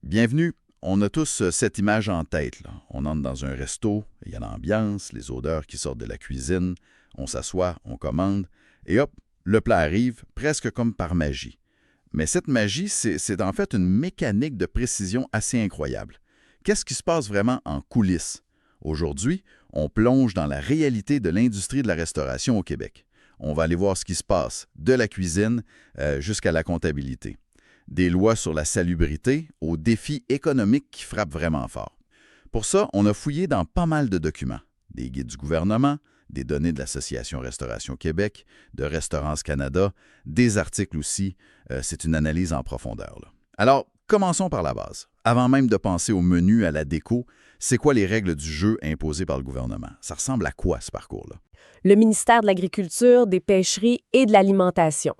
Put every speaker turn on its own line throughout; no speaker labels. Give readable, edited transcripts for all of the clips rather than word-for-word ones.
Bienvenue. On a tous cette image en tête, là. On entre dans un resto, il y a l'ambiance, les odeurs qui sortent de la cuisine, on s'assoit, on commande, et hop, le plat arrive, presque comme par magie. Mais cette magie, c'est en fait une mécanique de précision assez incroyable. Qu'est-ce qui se passe vraiment en coulisses? Aujourd'hui, on plonge dans la réalité de l'industrie de la restauration au Québec. On va aller voir ce qui se passe, de la cuisine jusqu'à la comptabilité. Des lois sur la salubrité aux défis économiques qui frappent vraiment fort. Pour ça, on a fouillé dans pas mal de documents, des guides du gouvernement, des données de l'Association Restauration Québec, de Restaurants Canada, des articles aussi. C'est une analyse en profondeur, là. Alors, commençons par la base. Avant même de penser au menu, à la déco, c'est quoi les règles du jeu imposées par le gouvernement? Ça ressemble à quoi, ce parcours-là?
Le ministère de l'Agriculture, des Pêcheries et de l'Alimentation.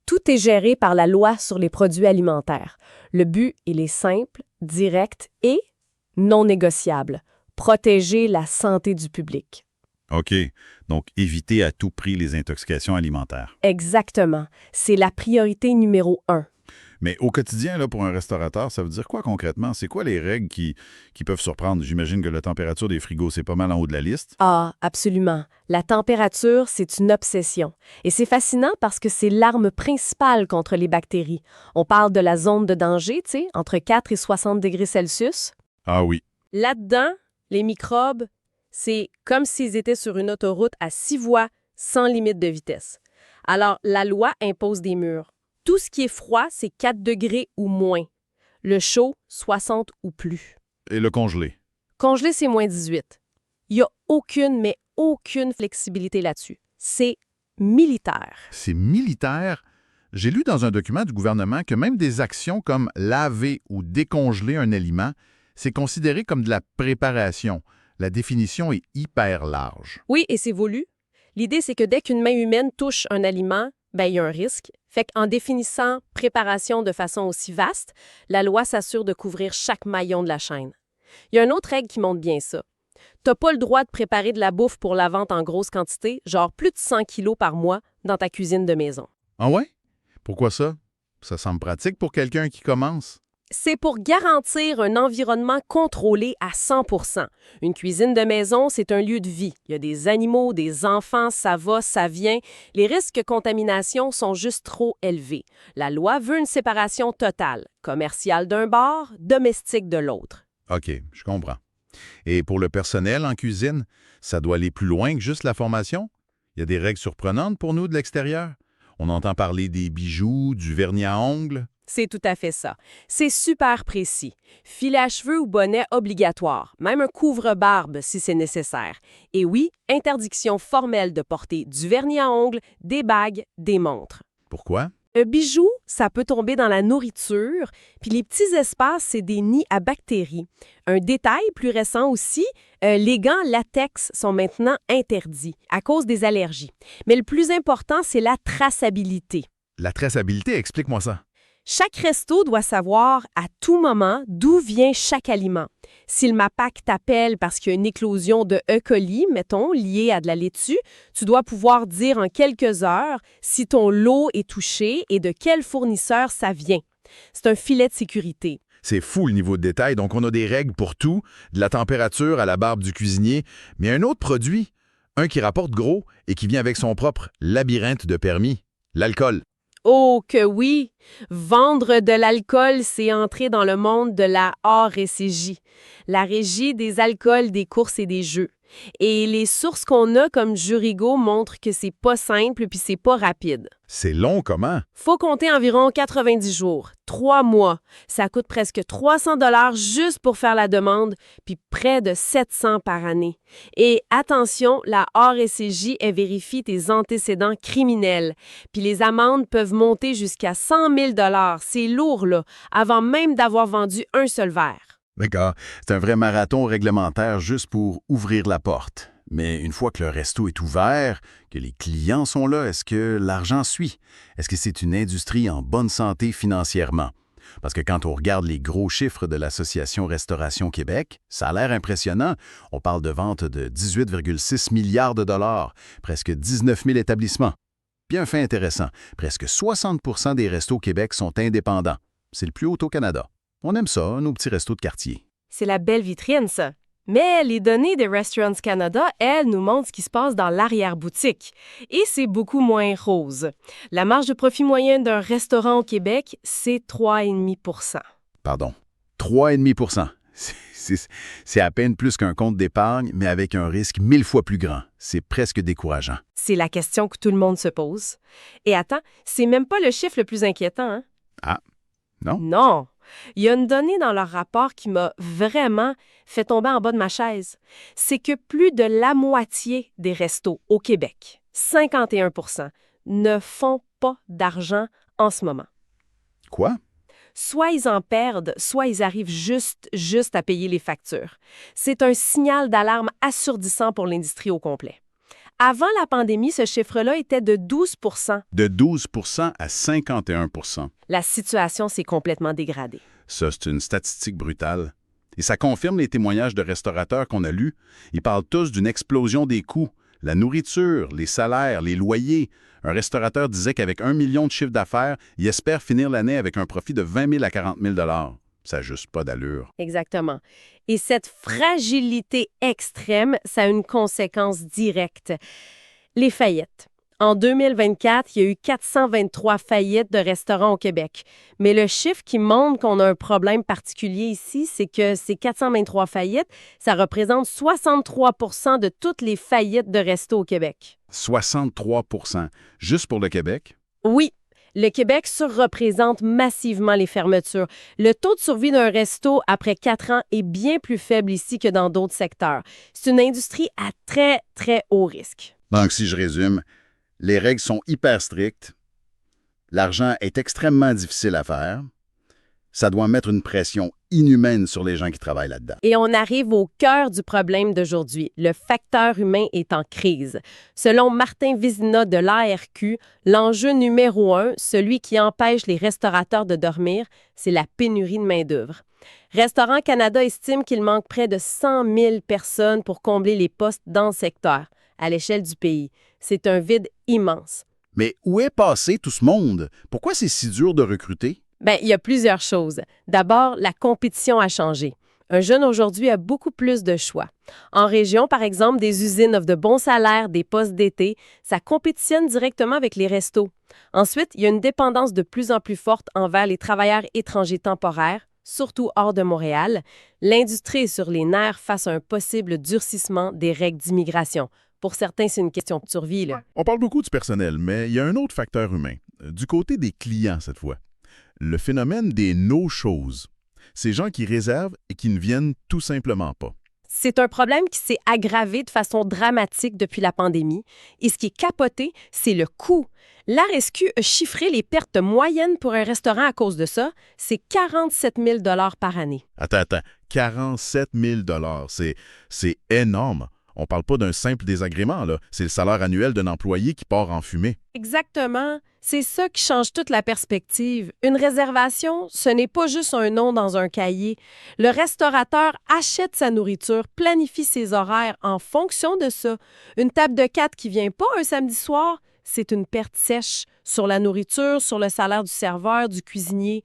Tout est géré par la loi sur les produits alimentaires. Le but, il est simple, direct et non négociable. Protéger la santé du public.
OK. Donc, éviter à tout prix les intoxications alimentaires.
Exactement. C'est la priorité numéro 1.
Mais au quotidien, là, pour un restaurateur, ça veut dire quoi concrètement? C'est quoi les règles qui peuvent surprendre? J'imagine que la température des frigos, c'est pas mal en haut de la liste.
Ah, absolument. La température, c'est une obsession. Et c'est fascinant parce que c'est l'arme principale contre les bactéries. On parle de la zone de danger, tu sais, entre 4 et 60 degrés Celsius.
Ah oui.
Là-dedans, les microbes, c'est comme s'ils étaient sur une autoroute à 6 voies sans limite de vitesse. Alors, la loi impose des murs. Tout ce qui est froid, c'est 4 degrés ou moins. Le chaud, 60 ou plus.
Et le congelé?
Congelé, c'est moins 18. Il n'y a aucune flexibilité là-dessus. C'est militaire.
C'est militaire? J'ai lu dans un document du gouvernement que même des actions comme laver ou décongeler un aliment, c'est considéré comme de la préparation. La définition est hyper large.
Oui, et c'est voulu. L'idée, c'est que dès qu'une main humaine touche un aliment, il y a un risque. Fait qu'en définissant préparation de façon aussi vaste, la loi s'assure de couvrir chaque maillon de la chaîne. Il y a une autre règle qui montre bien ça. T'as pas le droit de préparer de la bouffe pour la vente en grosse quantité, genre plus de 100 kilos par mois, dans ta cuisine de maison.
Ah ouais? Pourquoi ça? Ça semble pratique pour quelqu'un qui commence.
C'est pour garantir un environnement contrôlé à 100%. Une cuisine de maison, c'est un lieu de vie. Il y a des animaux, des enfants, ça va, ça vient. Les risques de contamination sont juste trop élevés. La loi veut une séparation totale, commerciale d'un bord, domestique de l'autre.
OK, je comprends. Et pour le personnel en cuisine, ça doit aller plus loin que juste la formation? Il y a des règles surprenantes pour nous de l'extérieur? On entend parler des bijoux, du vernis à ongles.
C'est tout à fait ça. C'est super précis. Filet à cheveux ou bonnet obligatoire, même un couvre-barbe si c'est nécessaire. Et oui, interdiction formelle de porter du vernis à ongles, des bagues, des montres.
Pourquoi?
Un bijou, ça peut tomber dans la nourriture, puis les petits espaces, c'est des nids à bactéries. Un détail plus récent aussi, les gants latex sont maintenant interdits à cause des allergies. Mais le plus important, c'est la traçabilité.
La traçabilité, explique-moi ça.
Chaque resto doit savoir à tout moment d'où vient chaque aliment. Si le MAPAC t'appelle parce qu'il y a une éclosion de E. coli, mettons, liée à de la laitue, tu dois pouvoir dire en quelques heures si ton lot est touché et de quel fournisseur ça vient. C'est un filet de sécurité.
C'est fou le niveau de détail, donc on a des règles pour tout, de la température à la barbe du cuisinier, mais un autre produit, un qui rapporte gros et qui vient avec son propre labyrinthe de permis, l'alcool.
Oh que oui! Vendre de l'alcool, c'est entrer dans le monde de la ARECJ, la Régie des alcools, des courses et des jeux. Et les sources qu'on a comme Jurigo montrent que c'est pas simple puis c'est pas rapide.
C'est long comment?
Faut compter environ 90 jours, 3 mois. Ça coûte presque 300 $ juste pour faire la demande, puis près de 700 par année. Et attention, la ARECJ, elle vérifie tes antécédents criminels. Puis les amendes peuvent monter jusqu'à 100 000 $. C'est lourd, là, avant même d'avoir vendu un seul verre.
D'accord. C'est un vrai marathon réglementaire juste pour ouvrir la porte. Mais une fois que le resto est ouvert, que les clients sont là, est-ce que l'argent suit? Est-ce que c'est une industrie en bonne santé financièrement? Parce que quand on regarde les gros chiffres de l'Association Restauration Québec, ça a l'air impressionnant. On parle de ventes de 18,6 milliards de dollars, presque 19 000 établissements. Puis un fait intéressant, presque 60 % des restos au Québec sont indépendants. C'est le plus haut au Canada.
On aime ça, nos petits restos de quartier.
C'est la belle vitrine, ça. Mais les données de Restaurants Canada, elles, nous montrent ce qui se passe dans l'arrière-boutique. Et c'est beaucoup moins rose. La marge de profit moyenne d'un restaurant au Québec, c'est 3,5 %.
Pardon, 3,5 %. C'est à peine plus qu'un compte d'épargne, mais avec un risque 1000 fois plus grand. C'est presque décourageant.
C'est la question que tout le monde se pose. Et attends, c'est même pas le chiffre le plus inquiétant, hein?
Ah, non?
Non! Il y a une donnée dans leur rapport qui m'a vraiment fait tomber en bas de ma chaise. C'est que plus de la moitié des restos au Québec, 51 %, ne font pas d'argent en ce moment.
Quoi?
Soit ils en perdent, soit ils arrivent juste à payer les factures. C'est un signal d'alarme assourdissant pour l'industrie au complet. Avant la pandémie, ce chiffre-là était de 12 %.
De 12 % à 51 %.
La situation s'est complètement dégradée.
Ça, c'est une statistique brutale. Et ça confirme les témoignages de restaurateurs qu'on a lus. Ils parlent tous d'une explosion des coûts. La nourriture, les salaires, les loyers. Un restaurateur disait qu'avec 1 million de chiffre d'affaires, il espère finir l'année avec un profit de 20 000 à 40 000 $. Ça n'a juste pas d'allure.
Exactement. Et cette fragilité extrême, ça a une conséquence directe. Les faillites. En 2024, il y a eu 423 faillites de restaurants au Québec. Mais le chiffre qui montre qu'on a un problème particulier ici, c'est que ces 423 faillites, ça représente 63 % de toutes les faillites de restos au Québec.
63 % juste pour le Québec?
Oui, le Québec surreprésente massivement les fermetures. Le taux de survie d'un resto après 4 ans est bien plus faible ici que dans d'autres secteurs. C'est une industrie à très, très haut risque.
Donc, si je résume, les règles sont hyper strictes, l'argent est extrêmement difficile à faire, ça doit mettre une pression inhumaine sur les gens qui travaillent là-dedans.
Et on arrive au cœur du problème d'aujourd'hui. Le facteur humain est en crise. Selon Martin Vizina de l'ARQ, l'enjeu numéro 1, celui qui empêche les restaurateurs de dormir, c'est la pénurie de main-d'œuvre. Restaurants Canada estime qu'il manque près de 100 000 personnes pour combler les postes dans le secteur, à l'échelle du pays. C'est un vide immense.
Mais où est passé tout ce monde? Pourquoi c'est si dur de recruter?
Bien, il y a plusieurs choses. D'abord, la compétition a changé. Un jeune aujourd'hui a beaucoup plus de choix. En région, par exemple, des usines offrent de bons salaires, des postes d'été. Ça compétitionne directement avec les restos. Ensuite, il y a une dépendance de plus en plus forte envers les travailleurs étrangers temporaires, surtout hors de Montréal. L'industrie est sur les nerfs face à un possible durcissement des règles d'immigration. Pour certains, c'est une question de survie, là.
On parle beaucoup du personnel, mais il y a un autre facteur humain. Du côté des clients, cette fois. Le phénomène des no-shows. Ces gens qui réservent et qui ne viennent tout simplement pas.
C'est un problème qui s'est aggravé de façon dramatique depuis la pandémie. Et ce qui est capoté, c'est le coût. L'ARSQ a chiffré les pertes moyennes pour un restaurant à cause de ça. C'est 47 000 $ par année.
Attends. 47 000 $. C'est énorme. On parle pas d'un simple désagrément, là. C'est le salaire annuel d'un employé qui part en fumée.
Exactement. C'est ça qui change toute la perspective. Une réservation, ce n'est pas juste un nom dans un cahier. Le restaurateur achète sa nourriture, planifie ses horaires en fonction de ça. Une table de 4 qui vient pas un samedi soir, c'est une perte sèche sur la nourriture, sur le salaire du serveur, du cuisinier.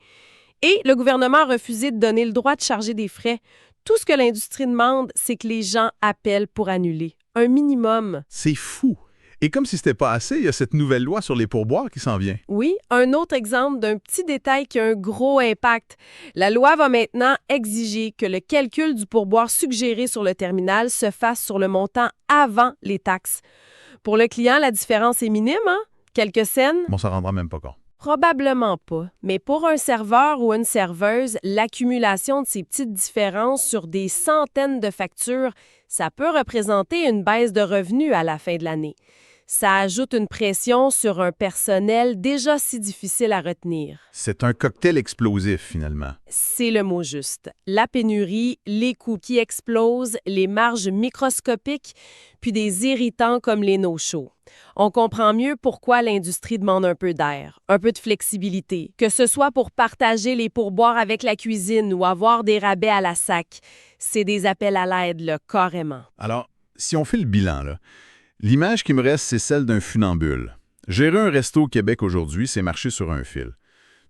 Et le gouvernement a refusé de donner le droit de charger des frais. Tout ce que l'industrie demande, c'est que les gens appellent pour annuler. Un minimum.
C'est fou. Et comme si c'était pas assez, il y a cette nouvelle loi sur les pourboires qui s'en vient.
Oui, un autre exemple d'un petit détail qui a un gros impact. La loi va maintenant exiger que le calcul du pourboire suggéré sur le terminal se fasse sur le montant avant les taxes. Pour le client, la différence est minime, hein? Quelques cents?
On s'en rendra même pas compte.
Probablement pas. Mais pour un serveur ou une serveuse, l'accumulation de ces petites différences sur des centaines de factures, ça peut représenter une baisse de revenus à la fin de l'année. Ça ajoute une pression sur un personnel déjà si difficile à retenir.
C'est un cocktail explosif, finalement.
C'est le mot juste. La pénurie, les coûts qui explosent, les marges microscopiques, puis des irritants comme les no-shows. On comprend mieux pourquoi l'industrie demande un peu d'air, un peu de flexibilité, que ce soit pour partager les pourboires avec la cuisine ou avoir des rabais à la sac. C'est des appels à l'aide, là, carrément.
Alors, si on fait le bilan, là, l'image qui me reste, c'est celle d'un funambule. Gérer un resto au Québec aujourd'hui, c'est marcher sur un fil.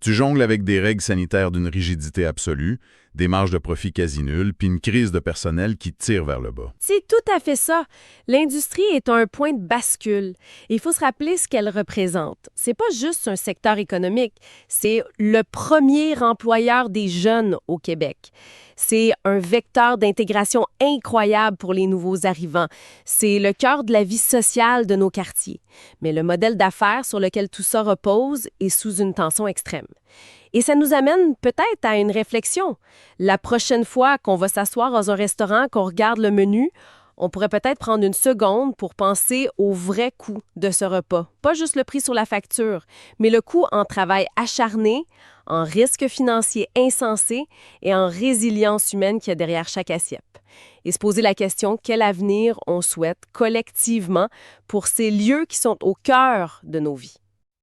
Tu jongles avec des règles sanitaires d'une rigidité absolue, des marges de profit quasi nulles, puis une crise de personnel qui tire vers le bas.
C'est tout à fait ça. L'industrie est un point de bascule. Il faut se rappeler ce qu'elle représente. C'est pas juste un secteur économique, c'est le premier employeur des jeunes au Québec. C'est un vecteur d'intégration incroyable pour les nouveaux arrivants. C'est le cœur de la vie sociale de nos quartiers. Mais le modèle d'affaires sur lequel tout ça repose est sous une tension extrême. Et ça nous amène peut-être à une réflexion. La prochaine fois qu'on va s'asseoir dans un restaurant, qu'on regarde le menu, on pourrait peut-être prendre une seconde pour penser au vrai coût de ce repas. Pas juste le prix sur la facture, mais le coût en travail acharné, en risque financier insensé et en résilience humaine qu'il y a derrière chaque assiette. Et se poser la question quel avenir on souhaite collectivement pour ces lieux qui sont au cœur de nos vies.